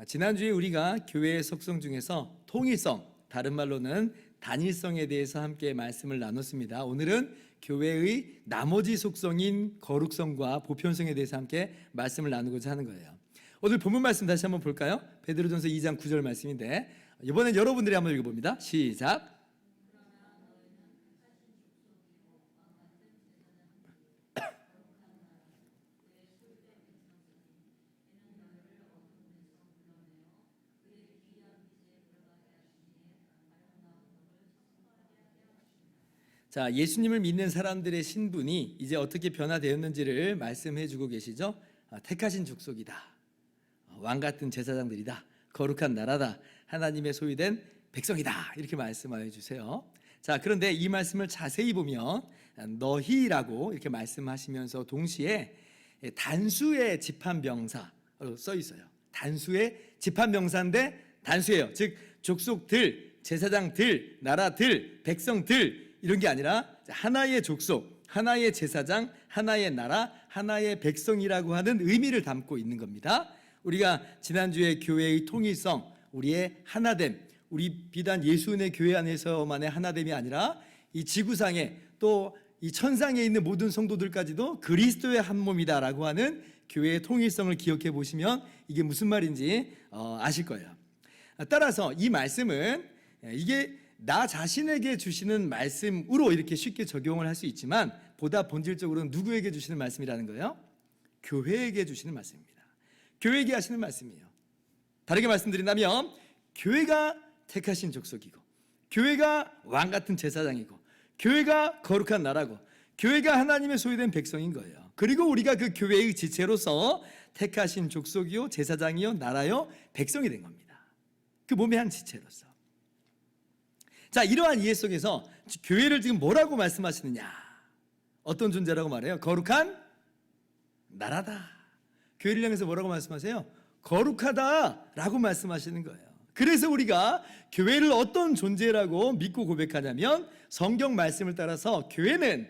지난주에 우리가 교회의 속성 중에서 통일성, 다른 말로는 단일성에 대해서 함께 말씀을 나눴습니다. 오늘은 교회의 나머지 속성인 거룩성과 보편성에 대해서 함께 말씀을 나누고자 하는 거예요. 오늘 본문 말씀 다시 한번 볼까요? 베드로전서 2장 9절 말씀인데 이번엔 여러분들이 한번 읽어봅니다. 시작. 자, 예수님을 믿는 사람들의 신분이 이제 어떻게 변화되었는지를 말씀해 주고 계시죠. 택하신 족속이다, 왕같은 제사장들이다, 거룩한 나라다, 하나님의 소유된 백성이다, 이렇게 말씀해 주세요. 자, 그런데 이 말씀을 자세히 보면 너희라고 이렇게 말씀하시면서 동시에 단수의 집합명사로 써 있어요. 단수의 집합명사인데 단수예요. 즉 족속들, 제사장들, 나라들, 백성들 이런 게 아니라 하나의 족속, 하나의 제사장, 하나의 나라, 하나의 백성이라고 하는 의미를 담고 있는 겁니다. 우리가 지난주에 교회의 통일성, 우리의 하나됨, 우리 비단 예수님의 교회 안에서만의 하나됨이 아니라 이 지구상에 또 이 천상에 있는 모든 성도들까지도 그리스도의 한 몸이다라고 하는 교회의 통일성을 기억해 보시면 이게 무슨 말인지 아실 거예요. 따라서 이 말씀은 이게 나 자신에게 주시는 말씀으로 이렇게 쉽게 적용을 할 수 있지만 보다 본질적으로는 누구에게 주시는 말씀이라는 거예요? 교회에게 주시는 말씀입니다. 교회에게 하시는 말씀이에요. 다르게 말씀드린다면 교회가 택하신 족속이고 교회가 왕같은 제사장이고 교회가 거룩한 나라고 교회가 하나님의 소유된 백성인 거예요. 그리고 우리가 그 교회의 지체로서 택하신 족속이요, 제사장이요, 나라요, 백성이 된 겁니다. 그 몸의 한 지체로서. 자, 이러한 이해 속에서 교회를 지금 뭐라고 말씀하시느냐? 어떤 존재라고 말해요? 거룩한 나라다. 교회를 향해서 뭐라고 말씀하세요? 거룩하다라고 말씀하시는 거예요. 그래서 우리가 교회를 어떤 존재라고 믿고 고백하냐면 성경 말씀을 따라서 교회는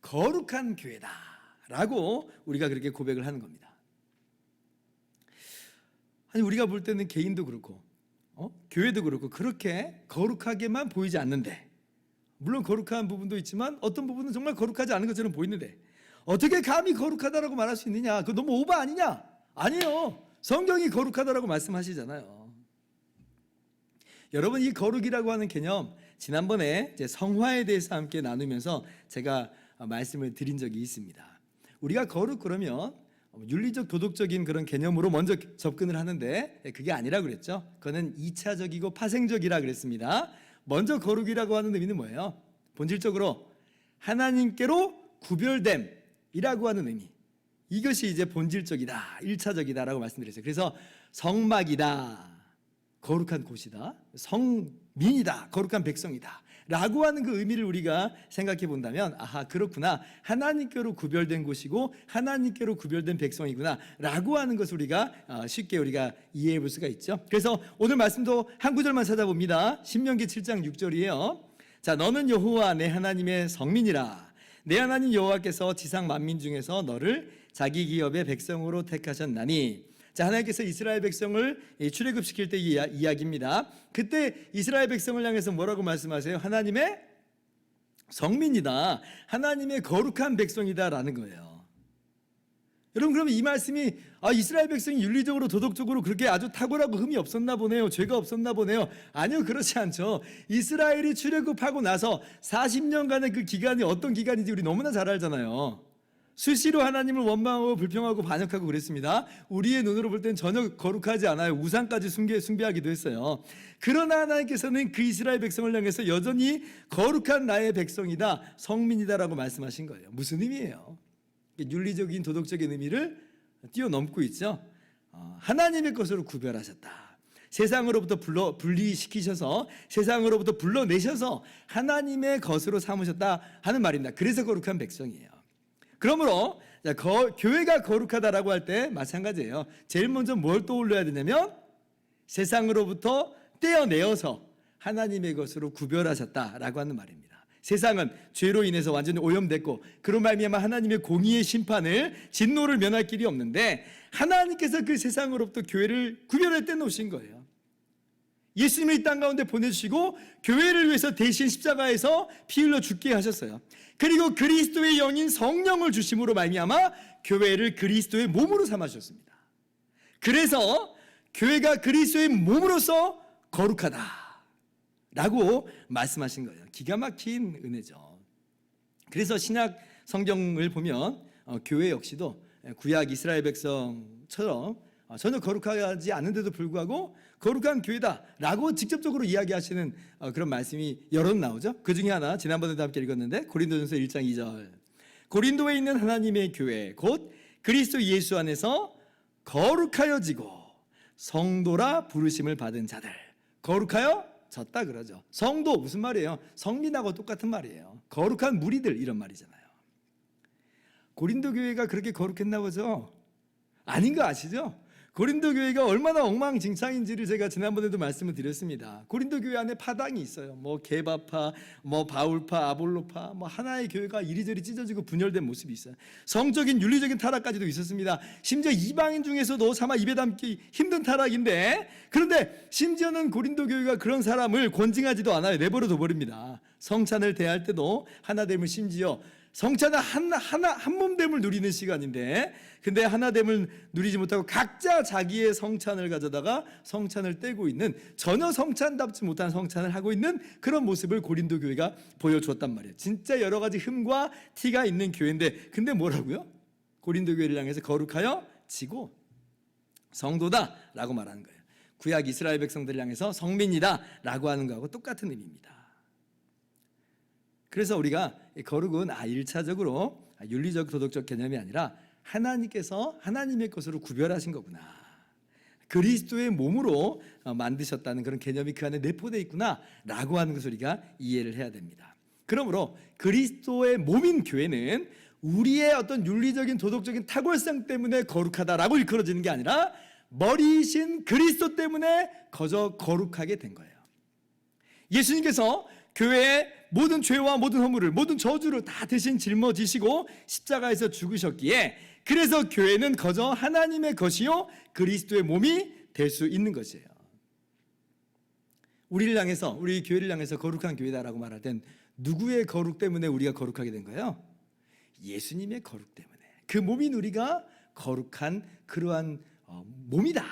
거룩한 교회다라고 우리가 그렇게 고백을 하는 겁니다. 아니, 우리가 볼 때는 개인도 그렇고 교회도 그렇고 그렇게 거룩하게만 보이지 않는데, 물론 거룩한 부분도 있지만 어떤 부분은 정말 거룩하지 않은 것처럼 보이는데 어떻게 감히 거룩하다라고 말할 수 있느냐? 그거 너무 오바 아니냐? 아니에요. 성경이 거룩하다라고 말씀하시잖아요. 여러분, 이 거룩이라고 하는 개념 지난번에 성화에 대해서 함께 나누면서 제가 말씀을 드린 적이 있습니다. 우리가 거룩 그러면 윤리적 도덕적인 그런 개념으로 먼저 접근을 하는데 그게 아니라 그랬죠. 그거는 2차적이고 파생적이라 그랬습니다. 먼저 거룩이라고 하는 의미는 뭐예요? 본질적으로 하나님께로 구별됨이라고 하는 의미, 이것이 이제 본질적이다, 1차적이다라고 말씀드렸어요. 그래서 성막이다, 거룩한 곳이다, 성민이다, 거룩한 백성이다 라고 하는 그 의미를 우리가 생각해 본다면, 아하, 그렇구나, 하나님께로 구별된 곳이고 하나님께로 구별된 백성이구나 라고 하는 것을 우리가 쉽게 우리가 이해해 볼 수가 있죠. 그래서 오늘 말씀도 한 구절만 찾아봅니다. 신명기 7장 6절이에요 자, 너는 여호와 내 하나님의 성민이라. 내 하나님 여호와께서 지상 만민 중에서 너를 자기 기업의 백성으로 택하셨나니. 자, 하나님께서 이스라엘 백성을 출애굽시킬 때 이야기입니다. 그때 이스라엘 백성을 향해서 뭐라고 말씀하세요? 하나님의 성민이다, 하나님의 거룩한 백성이다라는 거예요. 여러분, 그러면 이 말씀이 이스라엘 백성이 윤리적으로 도덕적으로 그렇게 아주 탁월하고 흠이 없었나 보네요, 죄가 없었나 보네요. 아니요, 그렇지 않죠. 이스라엘이 출애굽하고 나서 40년간의 그 기간이 어떤 기간인지 우리 너무나 잘 알잖아요. 수시로 하나님을 원망하고 불평하고 반역하고 그랬습니다. 우리의 눈으로 볼 때는 전혀 거룩하지 않아요. 우상까지 숭배하기도 했어요. 그러나 하나님께서는 그 이스라엘 백성을 향해서 여전히 거룩한 나의 백성이다, 성민이다라고 말씀하신 거예요. 무슨 의미예요? 윤리적인 도덕적인 의미를 뛰어넘고 있죠. 하나님의 것으로 구별하셨다. 세상으로부터 분리시키셔서 세상으로부터 불러내셔서 하나님의 것으로 삼으셨다 하는 말입니다. 그래서 거룩한 백성이에요. 그러므로 교회가 거룩하다라고 할 때 마찬가지예요. 제일 먼저 뭘 떠올려야 되냐면 세상으로부터 떼어내어서 하나님의 것으로 구별하셨다라고 하는 말입니다. 세상은 죄로 인해서 완전히 오염됐고 그로 말미암아 하나님의 공의의 심판을 진노를 면할 길이 없는데 하나님께서 그 세상으로부터 교회를 구별해 떼놓으신 거예요. 예수님을 이 땅 가운데 보내주시고 교회를 위해서 대신 십자가에서 피 흘려 죽게 하셨어요. 그리고 그리스도의 영인 성령을 주심으로 말미암아 교회를 그리스도의 몸으로 삼아주셨습니다. 그래서 교회가 그리스도의 몸으로서 거룩하다 라고 말씀하신 거예요. 기가 막힌 은혜죠. 그래서 신약 성경을 보면 교회 역시도 구약 이스라엘 백성처럼 전혀 거룩하지 않은데도 불구하고 거룩한 교회다라고 직접적으로 이야기하시는 그런 말씀이 여러 나오죠. 그 중에 하나 지난번에도 함께 읽었는데 고린도전서 1장 2절 고린도에 있는 하나님의 교회 곧 그리스도 예수 안에서 거룩하여지고 성도라 부르심을 받은 자들. 거룩하여졌다 그러죠. 성도 무슨 말이에요? 성민하고 똑같은 말이에요. 거룩한 무리들 이런 말이잖아요. 고린도 교회가 그렇게 거룩했나 보죠? 아닌 거 아시죠? 고린도 교회가 얼마나 엉망진창인지를 제가 지난번에도 말씀을 드렸습니다. 고린도 교회 안에 파당이 있어요. 뭐 게바파, 뭐 바울파, 아볼로파, 뭐 하나의 교회가 이리저리 찢어지고 분열된 모습이 있어요. 성적인 윤리적인 타락까지도 있었습니다. 심지어 이방인 중에서도 차마 입에 담기 힘든 타락인데, 그런데 심지어는 고린도 교회가 그런 사람을 권징하지도 않아요. 내버려 둬버립니다. 성찬을 대할 때도 하나됨을 심지어 성찬은 한 몸됨을 누리는 시간인데, 근데 하나됨을 누리지 못하고 각자 자기의 성찬을 가져다가 성찬을 떼고 있는, 전혀 성찬답지 못한 성찬을 하고 있는 그런 모습을 고린도 교회가 보여주었단 말이에요. 진짜 여러 가지 흠과 티가 있는 교회인데, 근데 뭐라고요? 고린도 교회를 향해서 거룩하여 지고 성도다라고 말하는 거예요. 구약 이스라엘 백성들을 향해서 성민이다라고 하는 거하고 똑같은 의미입니다. 그래서 우리가 거룩은 1차적으로 윤리적 도덕적 개념이 아니라 하나님께서 하나님의 것으로 구별하신 거구나, 그리스도의 몸으로 만드셨다는 그런 개념이 그 안에 내포되어 있구나 라고 하는 것을 우리가 이해를 해야 됩니다. 그러므로 그리스도의 몸인 교회는 우리의 어떤 윤리적인 도덕적인 탁월성 때문에 거룩하다라고 일컬어지는 게 아니라 머리이신 그리스도 때문에 거저 거룩하게 된 거예요. 예수님께서 교회의 모든 죄와 모든 허물을, 모든 저주를 다 대신 짊어지시고 십자가에서 죽으셨기에, 그래서 교회는 거저 하나님의 것이요 그리스도의 몸이 될 수 있는 것이에요. 우리를 향해서, 우리 교회를 향해서 거룩한 교회다라고 말할 땐 누구의 거룩 때문에 우리가 거룩하게 된 거예요? 예수님의 거룩 때문에. 그 몸인 우리가 거룩한 그러한 몸이다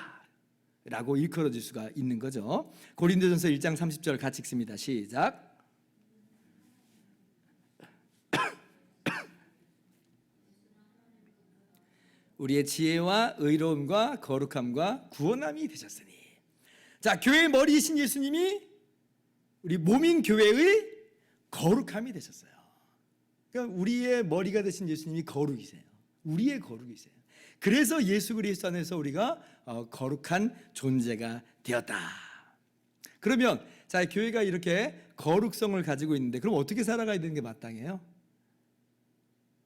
라고 일컬어질 수가 있는 거죠. 고린도전서 1장 30절 같이 읽습니다. 시작. 우리의 지혜와 의로움과 거룩함과 구원함이 되셨으니. 자, 교회의 머리이신 예수님이 우리 몸인 교회의 거룩함이 되셨어요. 그러니까 우리의 머리가 되신 예수님이 거룩이세요. 우리의 거룩이세요. 그래서 예수 그리스도 안에서 우리가 거룩한 존재가 되었다. 그러면 자, 교회가 이렇게 거룩성을 가지고 있는데 그럼 어떻게 살아가야 되는 게 마땅해요?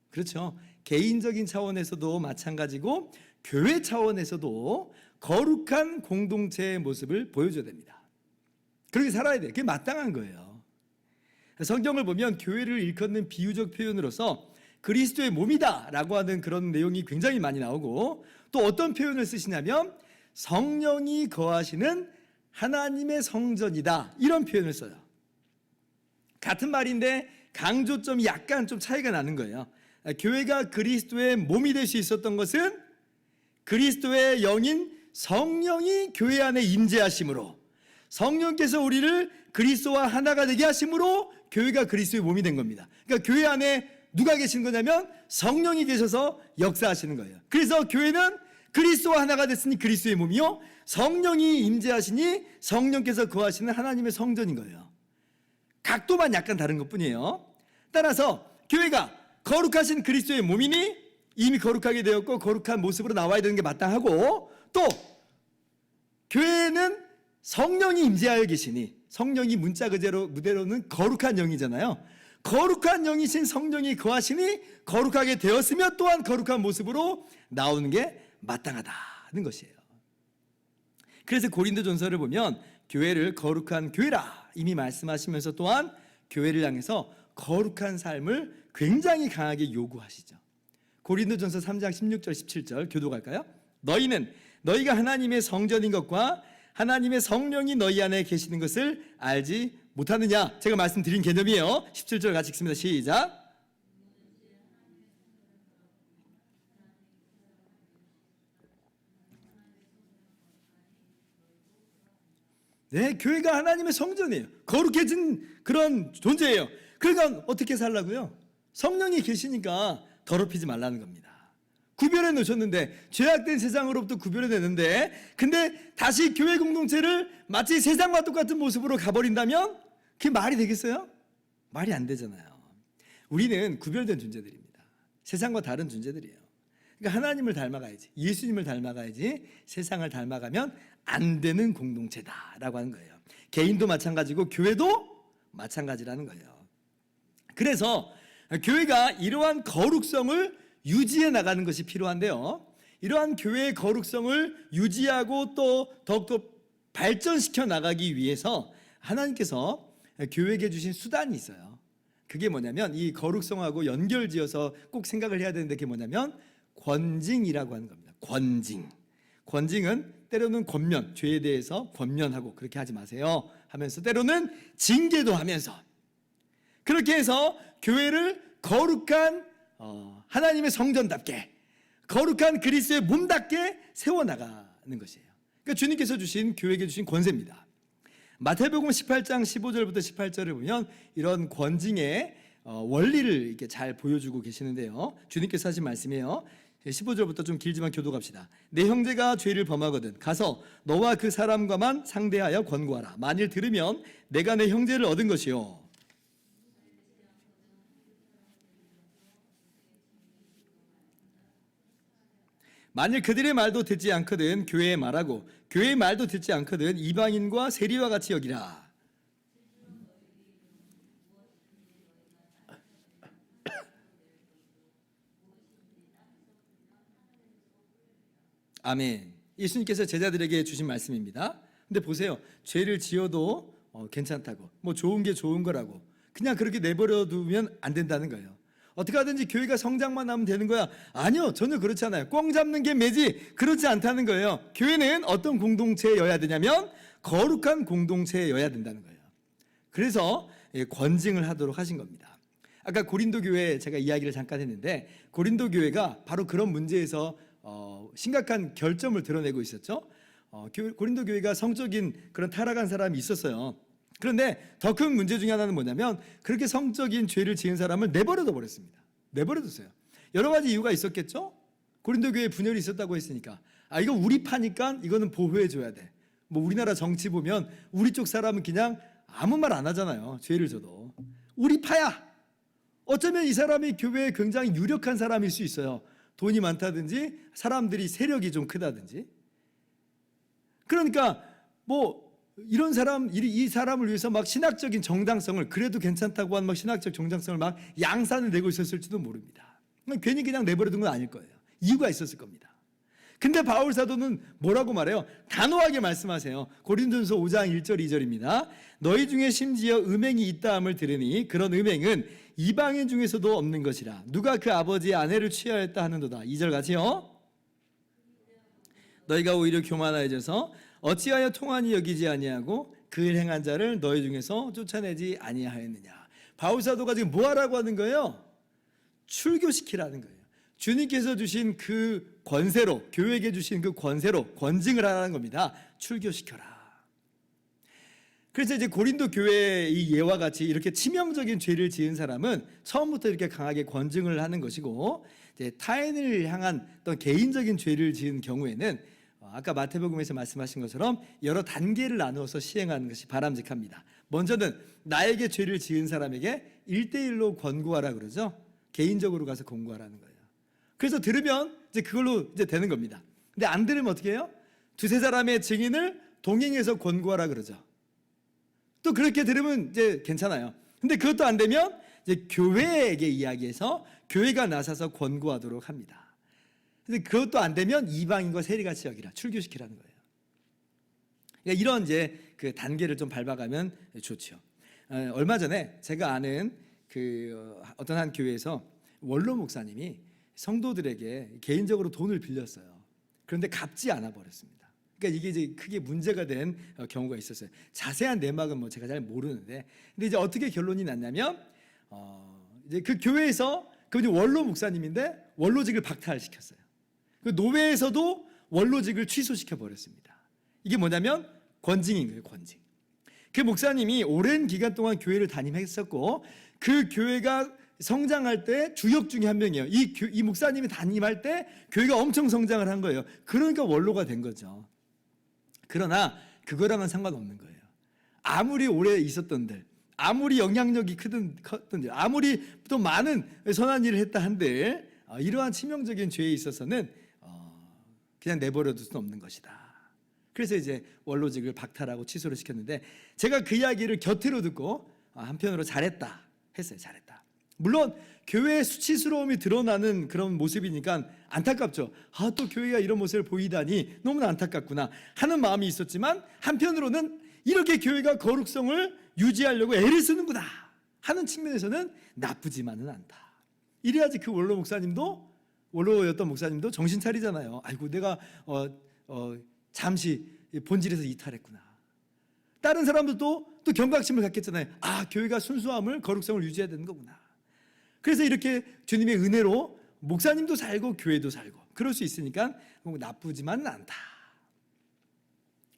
그렇죠. 개인적인 차원에서도 마찬가지고 교회 차원에서도 거룩한 공동체의 모습을 보여줘야 됩니다. 그렇게 살아야 돼요. 그게 마땅한 거예요. 성경을 보면 교회를 일컫는 비유적 표현으로서 그리스도의 몸이다 라고 하는 그런 내용이 굉장히 많이 나오고, 또 어떤 표현을 쓰시냐면 성령이 거하시는 하나님의 성전이다, 이런 표현을 써요. 같은 말인데 강조점이 약간 좀 차이가 나는 거예요. 교회가 그리스도의 몸이 될 수 있었던 것은 그리스도의 영인 성령이 교회 안에 임재하심으로, 성령께서 우리를 그리스도와 하나가 되게 하심으로 교회가 그리스도의 몸이 된 겁니다. 그러니까 교회 안에 누가 계신 거냐면 성령이 계셔서 역사하시는 거예요. 그래서 교회는 그리스도와 하나가 됐으니 그리스도의 몸이요, 성령이 임재하시니 성령께서 거하시는 하나님의 성전인 거예요. 각도만 약간 다른 것뿐이에요. 따라서 교회가 거룩하신 그리스도의 몸이니 이미 거룩하게 되었고 거룩한 모습으로 나와야 되는 게 마땅하고, 또 교회는 성령이 임재하여 계시니, 성령이 문자 그대로는 거룩한 영이잖아요. 거룩한 영이신 성령이 거하시니 거룩하게 되었으며 또한 거룩한 모습으로 나오는 게 마땅하다는 것이에요. 그래서 고린도전서를 보면 교회를 거룩한 교회라 이미 말씀하시면서 또한 교회를 향해서 거룩한 삶을 굉장히 강하게 요구하시죠. 고린도전서 3장 16절 17절 교독할까요? 너희는 너희가 하나님의 성전인 것과 하나님의 성령이 너희 안에 계시는 것을 알지 못하느냐. 제가 말씀드린 개념이에요. 17절 같이 읽습니다. 시작. 네, 교회가 하나님의 성전이에요. 거룩해진 그런 존재예요. 그러니까 어떻게 살라고요? 성령이 계시니까 더럽히지 말라는 겁니다. 구별해 놓으셨는데, 죄악된 세상으로부터 구별해 내는데, 근데 다시 교회 공동체를 마치 세상과 똑같은 모습으로 가버린다면 그게 말이 되겠어요? 말이 안 되잖아요. 우리는 구별된 존재들입니다. 세상과 다른 존재들이에요. 그러니까 하나님을 닮아가야지, 예수님을 닮아가야지, 세상을 닮아가면 안 되는 공동체다라고 하는 거예요. 개인도 마찬가지고 교회도 마찬가지라는 거예요. 그래서 교회가 이러한 거룩성을 유지해 나가는 것이 필요한데요. 이러한 교회의 거룩성을 유지하고 또 더욱더 발전시켜 나가기 위해서 하나님께서 교회에게 주신 수단이 있어요. 그게 뭐냐면, 이 거룩성하고 연결지어서 꼭 생각을 해야 되는데, 그게 뭐냐면 권징이라고 하는 겁니다. 권징. 권징은 때로는 권면, 죄에 대해서 권면하고 그렇게 하지 마세요 하면서, 때로는 징계도 하면서, 그렇게 해서 교회를 거룩한 하나님의 성전답게, 거룩한 그리스도의 몸답게 세워나가는 것이에요. 그러니까 주님께서 주신, 교회에게 주신 권세입니다. 마태복음 18장 15절부터 18절을 보면 이런 권징의 원리를 이렇게 잘 보여주고 계시는데요. 주님께서 하신 말씀이에요. 15절부터 좀 길지만 교독합시다. 내 형제가 죄를 범하거든 가서 너와 그 사람과만 상대하여 권고하라. 만일 들으면 내가 내 형제를 얻은 것이요, 만일 그들의 말도 듣지 않거든 교회의 말하고 교회의 말도 듣지 않거든 이방인과 세리와 같이 여기라. 아멘. 예수님께서 제자들에게 주신 말씀입니다. 근데 보세요, 죄를 지어도 괜찮다고, 뭐 좋은 게 좋은 거라고 그냥 그렇게 내버려 두면 안 된다는 거예요. 어떻게 하든지 교회가 성장만 하면 되는 거야? 아니요, 전혀 그렇지 않아요. 꽝 잡는 게 매지, 그렇지 않다는 거예요. 교회는 어떤 공동체여야 되냐면 거룩한 공동체여야 된다는 거예요. 그래서 권징을 하도록 하신 겁니다. 아까 고린도 교회 제가 이야기를 잠깐 했는데, 고린도 교회가 바로 그런 문제에서 심각한 결점을 드러내고 있었죠. 고린도 교회가 성적인 그런 타락한 사람이 있었어요. 그런데 더 큰 문제 중에 하나는 뭐냐면, 그렇게 성적인 죄를 지은 사람을 내버려둬 버렸습니다. 내버려뒀어요. 여러 가지 이유가 있었겠죠. 고린도 교회에 분열이 있었다고 했으니까, 이거 우리 파니까 이거는 보호해 줘야 돼. 뭐 우리나라 정치 보면 우리 쪽 사람은 그냥 아무 말 안 하잖아요. 죄를 져도 우리 파야. 어쩌면 이 사람이 교회에 굉장히 유력한 사람일 수 있어요. 돈이 많다든지 사람들이 세력이 좀 크다든지. 그러니까 뭐 이런 사람, 이 사람을 위해서 막 신학적인 정당성을, 그래도 괜찮다고 하는 막 신학적 정당성을 막 양산을 내고 있었을지도 모릅니다. 괜히 그냥 내버려둔 건 아닐 거예요. 이유가 있었을 겁니다. 근데 바울 사도는 뭐라고 말해요? 단호하게 말씀하세요. 고린도전서 5장 1절 2절입니다. 너희 중에 심지어 음행이 있다함을 들으니 그런 음행은 이방인 중에서도 없는 것이라. 누가 그 아버지의 아내를 취하였다 하는도다. 2절 같이요. 너희가 오히려 교만하여져서 어찌하여 통한이 여기지 아니하고 그 일 행한 자를 너희 중에서 쫓아내지 아니하였느냐. 바울 사도가 지금 뭐 하라고 하는 거예요? 출교시키라는 거예요. 주님께서 주신 그 권세로, 교회에게 주신 그 권세로 권징을 하라는 겁니다. 출교시켜라. 그래서 이제 고린도 교회의 이 예와 같이 이렇게 치명적인 죄를 지은 사람은 처음부터 이렇게 강하게 권징을 하는 것이고, 이제 타인을 향한 어떤 개인적인 죄를 지은 경우에는 아까 마태복음에서 말씀하신 것처럼 여러 단계를 나누어서 시행하는 것이 바람직합니다. 먼저는 나에게 죄를 지은 사람에게 1대1로 권고하라 그러죠. 개인적으로 가서 권고하라는 거예요. 그래서 들으면 이제 그걸로 이제 되는 겁니다. 근데 안 들으면 어떻게 해요? 두세 사람의 증인을 동행해서 권고하라 그러죠. 또 그렇게 들으면 이제 괜찮아요. 근데 그것도 안 되면 이제 교회에게 이야기해서 교회가 나서서 권고하도록 합니다. 근데 그것도 안 되면 이방인과 세리같이 여기라, 출교시키라는 거예요. 그러니까 이런 이제 그 단계를 좀 밟아가면 좋죠. 얼마 전에 제가 아는 어떤 한 교회에서 원로 목사님이 성도들에게 개인적으로 돈을 빌렸어요. 그런데 갚지 않아 버렸습니다. 그러니까 이게 이제 크게 문제가 된 경우가 있었어요. 자세한 내막은 뭐 제가 잘 모르는데, 근데 이제 어떻게 결론이 났냐면 이제 그 교회에서 그분이 원로 목사님인데 원로직을 박탈시켰어요. 그 노회에서도 원로직을 취소시켜 버렸습니다. 이게 뭐냐면 권징인 거예요, 권징. 그 목사님이 오랜 기간 동안 교회를 담임했었고 그 교회가 성장할 때 주역 중에 한 명이에요. 이 목사님이 담임할 때 교회가 엄청 성장을 한 거예요. 그러니까 원로가 된 거죠. 그러나 그거랑은 상관없는 거예요. 아무리 오래 있었던들, 아무리 영향력이 컸던들, 아무리 또 많은 선한 일을 했다 한들 이러한 치명적인 죄에 있어서는 그냥 내버려 둘 수는 없는 것이다. 그래서 이제 원로직을 박탈하고 취소를 시켰는데, 제가 그 이야기를 곁으로 듣고 한편으로 잘했다 했어요. 잘했다. 물론 교회의 수치스러움이 드러나는 그런 모습이니까 안타깝죠. 또 교회가 이런 모습을 보이다니 너무나 안타깝구나 하는 마음이 있었지만, 한편으로는 이렇게 교회가 거룩성을 유지하려고 애를 쓰는구나 하는 측면에서는 나쁘지만은 않다. 이래야지 그 원로였던 목사님도 정신 차리잖아요. 아이고, 내가 잠시 본질에서 이탈했구나. 다른 사람들도 또 경각심을 갖겠잖아요. 교회가 순수함을, 거룩성을 유지해야 되는 거구나. 그래서 이렇게 주님의 은혜로 목사님도 살고 교회도 살고 그럴 수 있으니까 나쁘지만은 않다.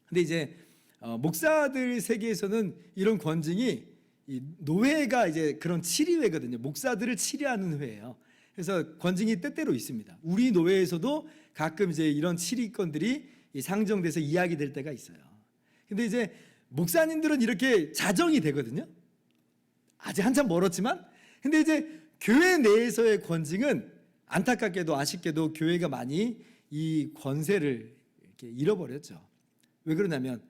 근데 이제 목사들 세계에서는 이런 권징이, 이 노회가 이제 그런 치리회거든요. 목사들을 치리하는 회예요. 그래서 권징이 때때로 있습니다. 우리 노회에서도 가끔 이제 이런 치리건들이 상정돼서 이야기될 때가 있어요. 근데 이제 목사님들은 이렇게 자정이 되거든요. 아직 한참 멀었지만, 근데 이제 교회 내에서의 권징은 안타깝게도 아쉽게도 교회가 많이 이 권세를 이렇게 잃어버렸죠. 왜 그러냐면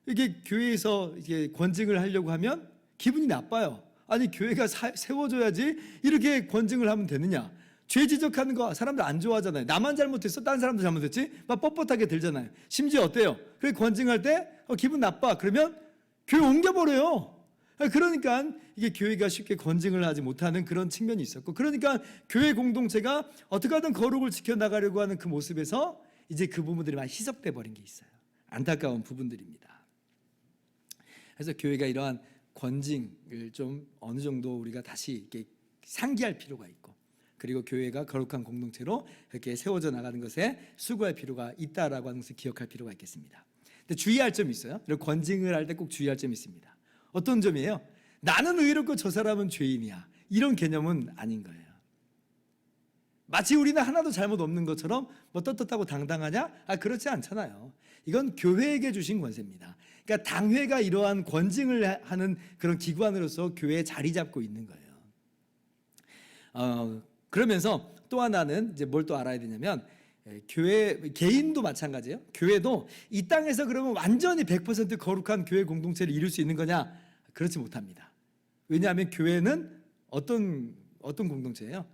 이게 교회에서 이게 권징을 하려고 하면 기분이 나빠요. 아니, 교회가 세워줘야지 이렇게 권징을 하면 되느냐. 죄 지적하는 거 사람들 안 좋아하잖아요. 나만 잘못했어? 다른 사람도 잘못했지? 막 뻣뻣하게 들잖아요. 심지어 어때요? 그 권징할 때 기분 나빠. 그러면 교회 옮겨버려요. 그러니까 이게 교회가 쉽게 권징을 하지 못하는 그런 측면이 있었고, 그러니까 교회 공동체가 어떻게 하든 거룩을 지켜나가려고 하는 그 모습에서 이제 그 부분들이 많이 희석돼 버린 게 있어요. 안타까운 부분들입니다. 그래서 교회가 이러한 권징을 좀 어느 정도 우리가 다시 이렇게 상기할 필요가 있고, 그리고 교회가 거룩한 공동체로 이렇게 세워져 나가는 것에 수고할 필요가 있다라고 하는 것을 기억할 필요가 있겠습니다. 근데 주의할 점이 있어요. 이런 권징을 할 때 꼭 주의할 점이 있습니다. 어떤 점이에요? 나는 의롭고 저 사람은 죄인이야, 이런 개념은 아닌 거예요. 마치 우리는 하나도 잘못 없는 것처럼 뭐 떳떳하고 당당하냐? 그렇지 않잖아요. 이건 교회에게 주신 권세입니다. 그러니까 당회가 이러한 권징을 하는 그런 기관으로서 교회에 자리 잡고 있는 거예요. 그러면서 또 하나는 이제 뭘 또 알아야 되냐면, 교회 개인도 마찬가지예요. 교회도 이 땅에서 그러면 완전히 100% 거룩한 교회 공동체를 이룰 수 있는 거냐? 그렇지 못합니다. 왜냐하면 교회는 어떤 공동체예요?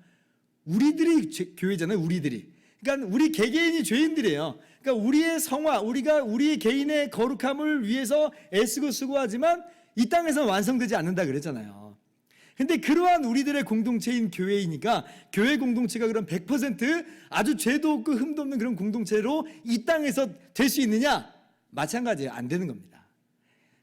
우리들이 교회잖아요. 우리들이. 그러니까 우리 개개인이 죄인들이에요. 그러니까 우리의 성화, 우리가 우리 개인의 거룩함을 위해서 애쓰고 수고하지만 이 땅에서는 완성되지 않는다 그랬잖아요. 근데 그러한 우리들의 공동체인 교회이니까, 교회 공동체가 그런 100% 아주 죄도 없고 흠도 없는 그런 공동체로 이 땅에서 될 수 있느냐? 마찬가지예요. 안 되는 겁니다.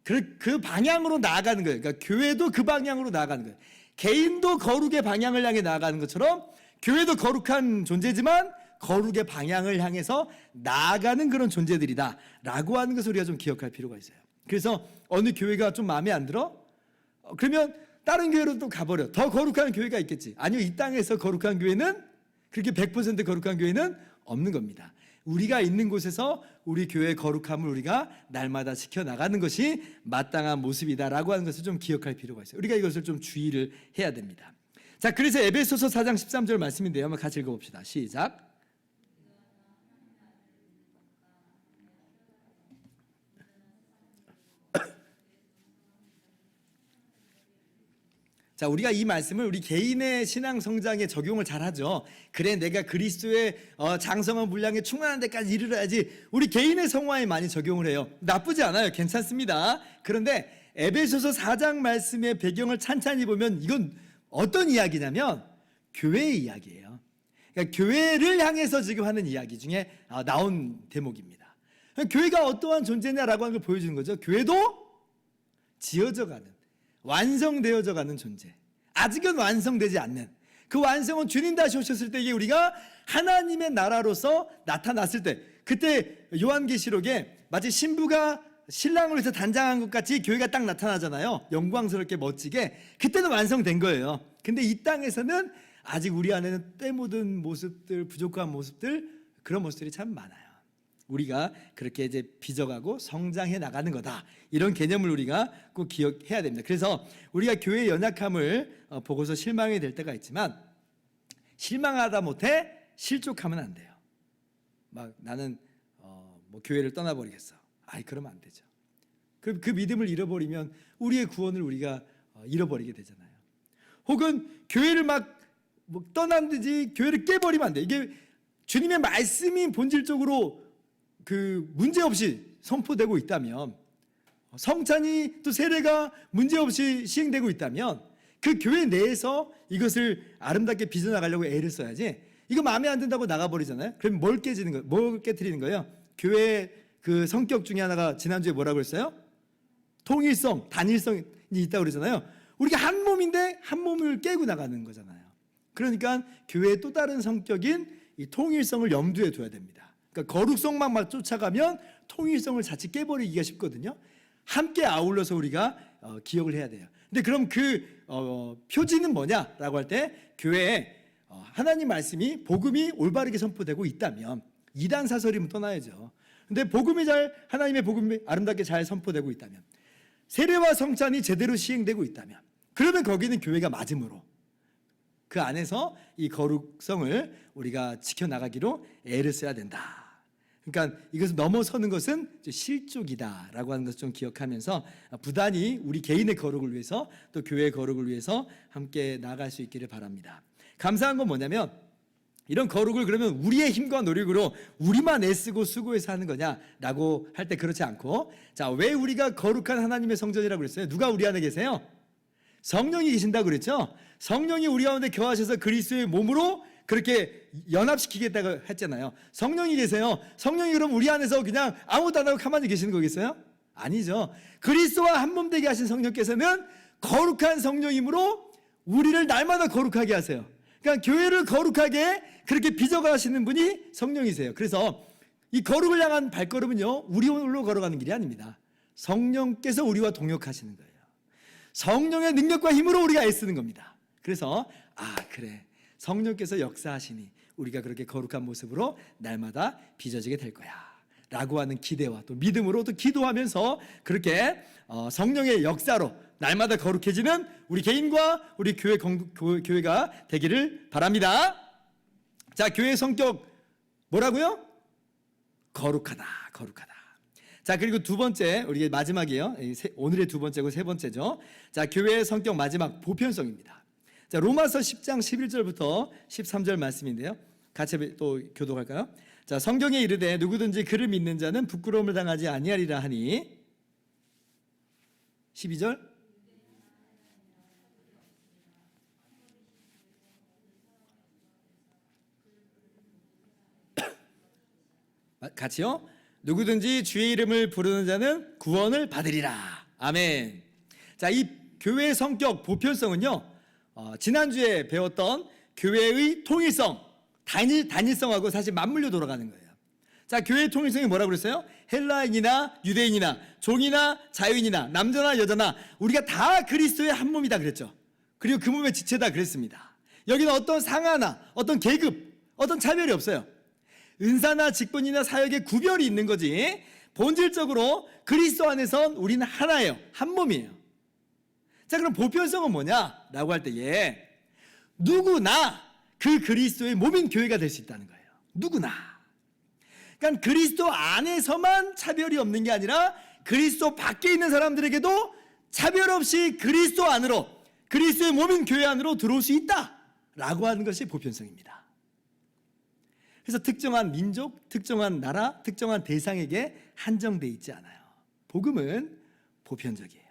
그 방향으로 나아가는 거예요. 그러니까 교회도 그 방향으로 나아가는 거예요. 개인도 거룩의 방향을 향해 나아가는 것처럼 교회도 거룩한 존재지만 거룩의 방향을 향해서 나아가는 그런 존재들이다 라고 하는 것을 우리가 좀 기억할 필요가 있어요. 그래서 어느 교회가 좀 마음에 안 들어? 그러면 다른 교회로 또 가버려. 더 거룩한 교회가 있겠지. 아니요, 이 땅에서 거룩한 교회는, 그렇게 100% 거룩한 교회는 없는 겁니다. 우리가 있는 곳에서 우리 교회의 거룩함을 우리가 날마다 지켜나가는 것이 마땅한 모습이다라고 하는 것을 좀 기억할 필요가 있어요. 우리가 이것을 좀 주의를 해야 됩니다. 자, 그래서 에베소서 4장 13절 말씀인데요. 한번 같이 읽어봅시다. 시작. 자, 우리가 이 말씀을 우리 개인의 신앙 성장에 적용을 잘하죠. 그래, 내가 그리스도의 장성한 분량에 충만한 데까지 이르러야지. 우리 개인의 성화에 많이 적용을 해요. 나쁘지 않아요. 괜찮습니다. 그런데 에베소서 4장 말씀의 배경을 찬찬히 보면 이건 어떤 이야기냐면 교회의 이야기예요. 그러니까 교회를 향해서 지금 하는 이야기 중에 나온 대목입니다. 교회가 어떠한 존재냐라고 하는 걸 보여주는 거죠. 교회도 지어져 가는, 완성되어져 가는 존재. 아직은 완성되지 않는 그 완성은 주님 다시 오셨을 때 이게 우리가 하나님의 나라로서 나타났을 때, 그때 요한계시록에 마치 신부가 신랑을 위해서 단장한 것 같이 교회가 딱 나타나잖아요. 영광스럽게 멋지게. 그때는 완성된 거예요. 근데 이 땅에서는 아직 우리 안에는 때 묻은 모습들, 부족한 모습들, 그런 모습들이 참 많아요. 우리가 그렇게 이제 빚어가고 성장해 나가는 거다, 이런 개념을 우리가 꼭 기억해야 됩니다. 그래서 우리가 교회의 연약함을 보고서 실망이 될 때가 있지만, 실망하다 못해 실족하면 안 돼요. 막 나는 뭐 교회를 떠나버리겠어. 그러면 안 되죠. 그 믿음을 잃어버리면 우리의 구원을 우리가 잃어버리게 되잖아요. 혹은 교회를 막 떠난 듯이 교회를 깨버리면 안 돼. 이게 주님의 말씀이 본질적으로 그 문제없이 선포되고 있다면, 성찬이 또 세례가 문제없이 시행되고 있다면, 그 교회 내에서 이것을 아름답게 빚어나가려고 애를 써야지, 이거 마음에 안 든다고 나가버리잖아요. 그럼 뭘 깨지는 거예요? 뭘 깨트리는 거예요? 교회의 그 성격 중에 하나가 지난주에 뭐라고 했어요? 통일성, 단일성이 있다고 그러잖아요. 우리가 한 몸인데 한 몸을 깨고 나가는 거잖아요. 그러니까 교회의 또 다른 성격인 이 통일성을 염두에 둬야 됩니다. 그러니까 거룩성만 막 쫓아가면 통일성을 자칫 깨버리기가 쉽거든요. 함께 아울러서 우리가 기억을 해야 돼요. 근데 그럼 그 표지는 뭐냐라고 할 때, 교회에 하나님 말씀이, 복음이 올바르게 선포되고 있다면, 이단 사설이면 떠나야죠. 근데 복음이 하나님의 복음이 아름답게 잘 선포되고 있다면, 세례와 성찬이 제대로 시행되고 있다면, 그러면 거기는 교회가 맞음으로 그 안에서 이 거룩성을 우리가 지켜나가기로 애를 써야 된다. 그러니까 이것을 넘어서는 것은 실족이다라고 하는 것을 좀 기억하면서, 부단히 우리 개인의 거룩을 위해서, 또 교회의 거룩을 위해서 함께 나아갈 수 있기를 바랍니다. 감사한 건 뭐냐면, 이런 거룩을 그러면 우리의 힘과 노력으로 우리만 애쓰고 수고해서 하는 거냐라고 할 때 그렇지 않고, 자, 왜 우리가 거룩한 하나님의 성전이라고 그랬어요? 누가 우리 안에 계세요? 성령이 계신다고 그랬죠? 성령이 우리 가운데 거하셔서 그리스도의 몸으로 그렇게 연합시키겠다고 했잖아요. 성령이 계세요. 성령이 그럼 우리 안에서 그냥 아무것도 안 하고 가만히 계시는 거겠어요? 아니죠. 그리스도와 한 몸 되게 하신 성령께서는 거룩한 성령이므로 우리를 날마다 거룩하게 하세요. 그러니까 교회를 거룩하게 그렇게 빚어가시는 분이 성령이세요. 그래서 이 거룩을 향한 발걸음은요, 우리 홀로 걸어가는 길이 아닙니다. 성령께서 우리와 동역하시는 거예요. 성령의 능력과 힘으로 우리가 애쓰는 겁니다. 그래서 그래, 성령께서 역사하시니 우리가 그렇게 거룩한 모습으로 날마다 빚어지게 될 거야 라고 하는 기대와 또 믿음으로 또 기도하면서 그렇게 성령의 역사로 날마다 거룩해지는 우리 개인과 우리 교회가 되기를 바랍니다. 자, 교회의 성격 뭐라고요? 거룩하다, 거룩하다. 자, 그리고 두 번째, 우리 마지막이에요. 오늘의 두 번째고 세 번째죠. 자, 교회의 성격 마지막, 보편성입니다. 자, 로마서 10장 11절부터 13절 말씀인데요. 같이 또 교독할까요? 자, 성경에 이르되 누구든지 그를 믿는 자는 부끄러움을 당하지 아니하리라 하니, 12절 같이요. 누구든지 주의 이름을 부르는 자는 구원을 받으리라. 아멘. 자, 이 교회의 성격 보편성은요, 지난주에 배웠던 교회의 통일성, 단일성하고 사실 맞물려 돌아가는 거예요. 자, 교회의 통일성이 뭐라고 그랬어요? 헬라인이나 유대인이나 종이나 자유인이나 남자나 여자나 우리가 다 그리스도의 한 몸이다 그랬죠. 그리고 그 몸의 지체다 그랬습니다. 여기는 어떤 상하나 어떤 계급, 어떤 차별이 없어요. 은사나 직분이나 사역에 구별이 있는 거지, 본질적으로 그리스도 안에선 우리는 하나예요. 한 몸이에요. 자, 그럼 보편성은 뭐냐라고 할 때, 누구나 그 그리스도의 몸인 교회가 될 수 있다는 거예요. 누구나. 그러니까 그리스도 안에서만 차별이 없는 게 아니라 그리스도 밖에 있는 사람들에게도 차별 없이 그리스도 안으로, 그리스도의 몸인 교회 안으로 들어올 수 있다라고 하는 것이 보편성입니다. 그래서 특정한 민족, 특정한 나라, 특정한 대상에게 한정되어 있지 않아요. 복음은 보편적이에요.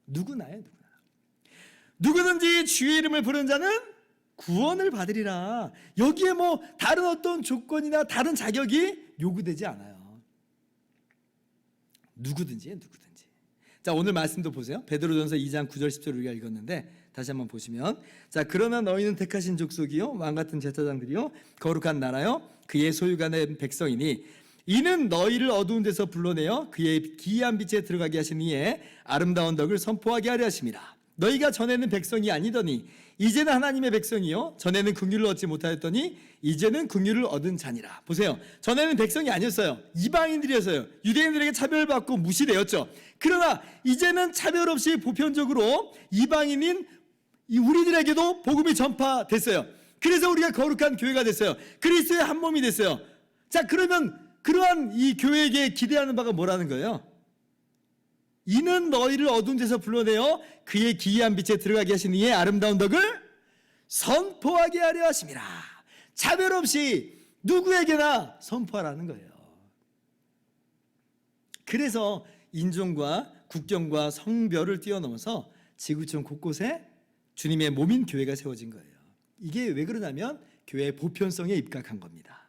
누구나요, 누구나. 누구든지 주의 이름을 부르는 자는 구원을 받으리라. 여기에 뭐 다른 어떤 조건이나 다른 자격이 요구되지 않아요. 누구든지. 자, 오늘 말씀도 보세요. 베드로전서 2장 9절 10절 우리가 읽었는데 다시 한번 보시면, 자, 그러나 너희는 택하신 족속이요 왕같은 제사장들이요 거룩한 나라요 그의 소유가 된 백성이니 이는 너희를 어두운 데서 불러내어 그의 기이한 빛에 들어가게 하신 이에 아름다운 덕을 선포하게 하려 하심이라. 너희가 전에는 백성이 아니더니 이제는 하나님의 백성이요 전에는 긍휼을 얻지 못하였더니 이제는 긍휼을 얻은 자니라. 보세요. 전에는 백성이 아니었어요. 이방인들이었어요. 유대인들에게 차별받고 무시되었죠. 그러나 이제는 차별 없이 보편적으로 이방인인 우리들에게도 복음이 전파됐어요. 그래서 우리가 거룩한 교회가 됐어요. 그리스도의 한 몸이 됐어요. 자, 그러면 그러한 이 교회에게 기대하는 바가 뭐라는 거예요? 이는 너희를 어두운 데서 불러내어 그의 기이한 빛에 들어가게 하신 이의 아름다운 덕을 선포하게 하려 하심이라. 차별 없이 누구에게나 선포하라는 거예요. 그래서 인종과 국경과 성별을 뛰어넘어서 지구촌 곳곳에 주님의 몸인 교회가 세워진 거예요. 이게 왜 그러냐면 교회의 보편성에 입각한 겁니다.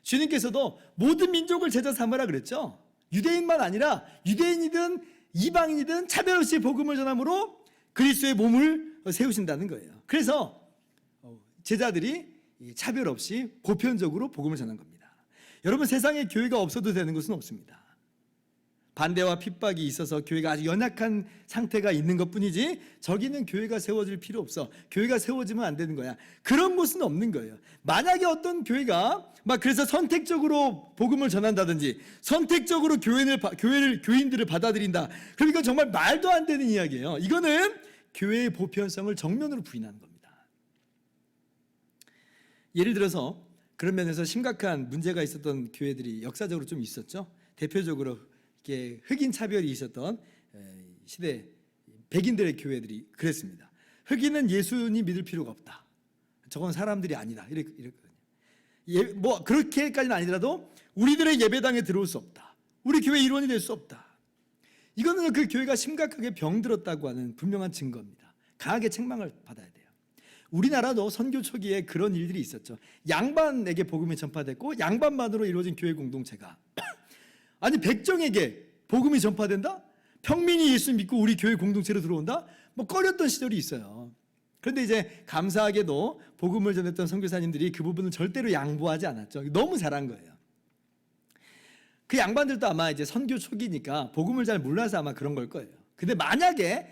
주님께서도 모든 민족을 제자 삼으라 그랬죠. 유대인만 아니라 유대인이든 이방인이든 차별 없이 복음을 전함으로 그리스도의 몸을 세우신다는 거예요. 그래서 제자들이 차별 없이 보편적으로 복음을 전한 겁니다. 여러분, 세상에 교회가 없어도 되는 것은 없습니다. 반대와 핍박이 있어서 교회가 아주 연약한 상태가 있는 것뿐이지 저기는 교회가 세워질 필요 없어, 교회가 세워지면 안 되는 거야, 그런 곳은 없는 거예요. 만약에 어떤 교회가 막 그래서 선택적으로 복음을 전한다든지 선택적으로 교인들을 받아들인다, 그러니까 정말 말도 안 되는 이야기예요. 이거는 교회의 보편성을 정면으로 부인하는 겁니다. 예를 들어서 그런 면에서 심각한 문제가 있었던 교회들이 역사적으로 좀 있었죠. 대표적으로 이렇게 흑인 차별이 있었던 시대 백인들의 교회들이 그랬습니다. 흑인은 예수님 믿을 필요가 없다, 저건 사람들이 아니다, 이랬거든요. 뭐 그렇게까지는 아니더라도 우리들의 예배당에 들어올 수 없다, 우리 교회 일원이 될 수 없다. 이거는 그 교회가 심각하게 병들었다고 하는 분명한 증거입니다. 강하게 책망을 받아야 돼요. 우리나라도 선교 초기에 그런 일들이 있었죠. 양반에게 복음이 전파됐고 양반만으로 이루어진 교회 공동체가 아니 백정에게 복음이 전파된다? 평민이 예수 믿고 우리 교회 공동체로 들어온다? 뭐 꺼렸던 시절이 있어요. 그런데 이제 감사하게도 복음을 전했던 선교사님들이 그 부분을 절대로 양보하지 않았죠. 너무 잘한 거예요. 그 양반들도 아마 이제 선교 초기니까 복음을 잘 몰라서 아마 그런 걸 거예요. 근데 만약에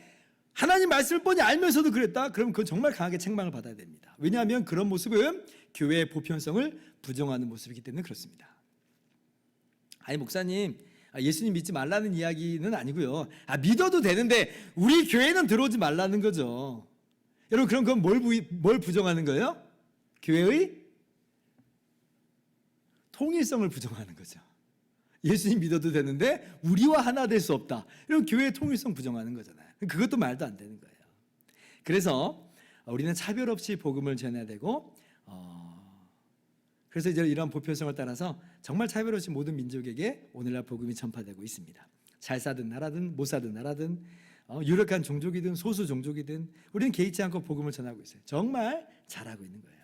하나님 말씀을 뻔히 알면서도 그랬다? 그럼 그건 정말 강하게 책망을 받아야 됩니다. 왜냐하면 그런 모습은 교회의 보편성을 부정하는 모습이기 때문에 그렇습니다. 아니 목사님, 예수님 믿지 말라는 이야기는 아니고요. 믿어도 되는데 우리 교회는 들어오지 말라는 거죠. 여러분, 그럼 그건 뭘 부정하는 거예요? 교회의 통일성을 부정하는 거죠. 예수님 믿어도 되는데 우리와 하나 될 수 없다, 이런 교회의 통일성 부정하는 거잖아요. 그것도 말도 안 되는 거예요. 그래서 우리는 차별 없이 복음을 전해야 되고, 그래서 이제 이런 보편성을 따라서 정말 차별 없이 모든 민족에게 오늘날 복음이 전파되고 있습니다. 잘 사든 나라든 못 사든 나라든 유력한 종족이든 소수 종족이든 우리는 개의치 않고 복음을 전하고 있어요. 정말 잘하고 있는 거예요.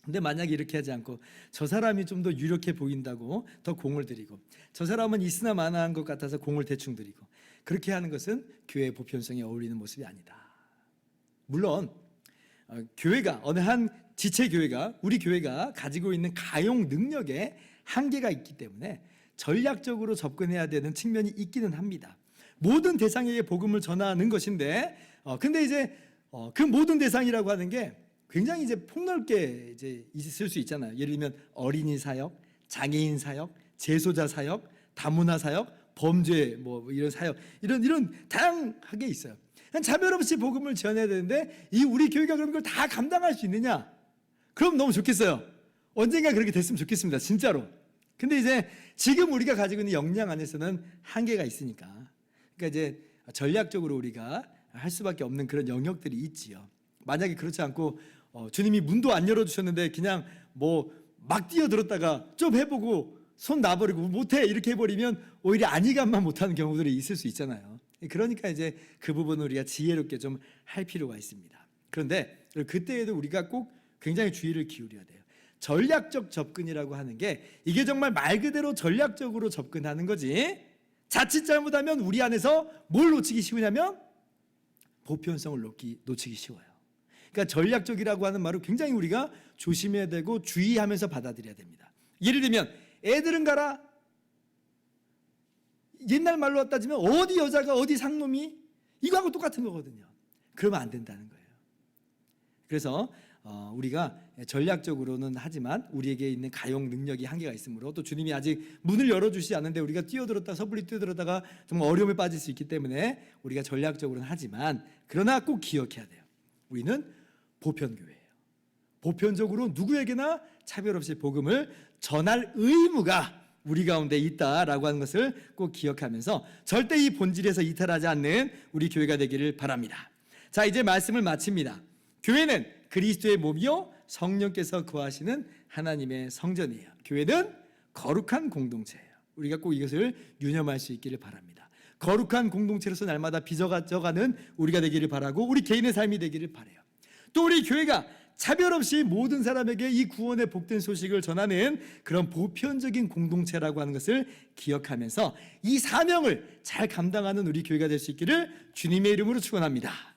근데 만약에 이렇게 하지 않고 저 사람이 좀 더 유력해 보인다고 더 공을 들이고 저 사람은 있으나 마나한 것 같아서 공을 대충 들이고 그렇게 하는 것은 교회의 보편성에 어울리는 모습이 아니다. 물론 교회가 어느 한 지체 교회가 우리 교회가 가지고 있는 가용 능력에 한계가 있기 때문에 전략적으로 접근해야 되는 측면이 있기는 합니다. 모든 대상에게 복음을 전하는 것인데 근데 이제 그 모든 대상이라고 하는 게 굉장히 이제 폭넓게 이제 있을 수 있잖아요. 예를 들면 어린이 사역, 장애인 사역, 재소자 사역, 다문화 사역, 범죄 뭐 이런 사역, 이런 다양하게 있어요. 차별 없이 복음을 전해야 되는데 이 우리 교회가 그런 걸 다 감당할 수 있느냐? 그럼 너무 좋겠어요. 언젠가 그렇게 됐으면 좋겠습니다. 진짜로. 근데 이제 지금 우리가 가지고 있는 역량 안에서는 한계가 있으니까, 그러니까 이제 전략적으로 우리가 할 수밖에 없는 그런 영역들이 있지요. 만약에 그렇지 않고 주님이 문도 안 열어주셨는데 그냥 뭐 막 뛰어들었다가 좀 해보고 손 놔버리고 못해 이렇게 해버리면 오히려 안일감만 못하는 경우들이 있을 수 있잖아요. 그러니까 이제 그 부분을 우리가 지혜롭게 좀 할 필요가 있습니다. 그런데 그때에도 우리가 꼭 굉장히 주의를 기울여야 돼요. 전략적 접근이라고 하는 게 이게 정말 말 그대로 전략적으로 접근하는 거지, 자칫 잘못하면 우리 안에서 뭘 놓치기 쉬우냐면 보편성을 놓치기 쉬워요. 그러니까 전략적이라고 하는 말을 굉장히 우리가 조심해야 되고 주의하면서 받아들여야 됩니다. 예를 들면 애들은 가라, 옛날 말로 따지면 어디 여자가 어디 상놈이, 이거하고 똑같은 거거든요. 그러면 안 된다는 거예요. 그래서 우리가 전략적으로는 하지만 우리에게 있는 가용 능력이 한계가 있으므로, 또 주님이 아직 문을 열어주시지 않는데 우리가 섣불리 뛰어들었다가 정말 어려움에 빠질 수 있기 때문에 우리가 전략적으로는 하지만, 그러나 꼭 기억해야 돼요. 우리는 보편교회예요. 보편적으로 누구에게나 차별 없이 복음을 전할 의무가 우리 가운데 있다라고 하는 것을 꼭 기억하면서 절대 이 본질에서 이탈하지 않는 우리 교회가 되기를 바랍니다. 자, 이제 말씀을 마칩니다. 교회는 그리스도의 몸이요 성령께서 거하시는 하나님의 성전이에요. 교회는 거룩한 공동체예요. 우리가 꼭 이것을 유념할 수 있기를 바랍니다. 거룩한 공동체로서 날마다 빚어가는 우리가 되기를 바라고, 우리 개인의 삶이 되기를 바라요. 또 우리 교회가 차별 없이 모든 사람에게 이 구원의 복된 소식을 전하는 그런 보편적인 공동체라고 하는 것을 기억하면서 이 사명을 잘 감당하는 우리 교회가 될 수 있기를 주님의 이름으로 축원합니다.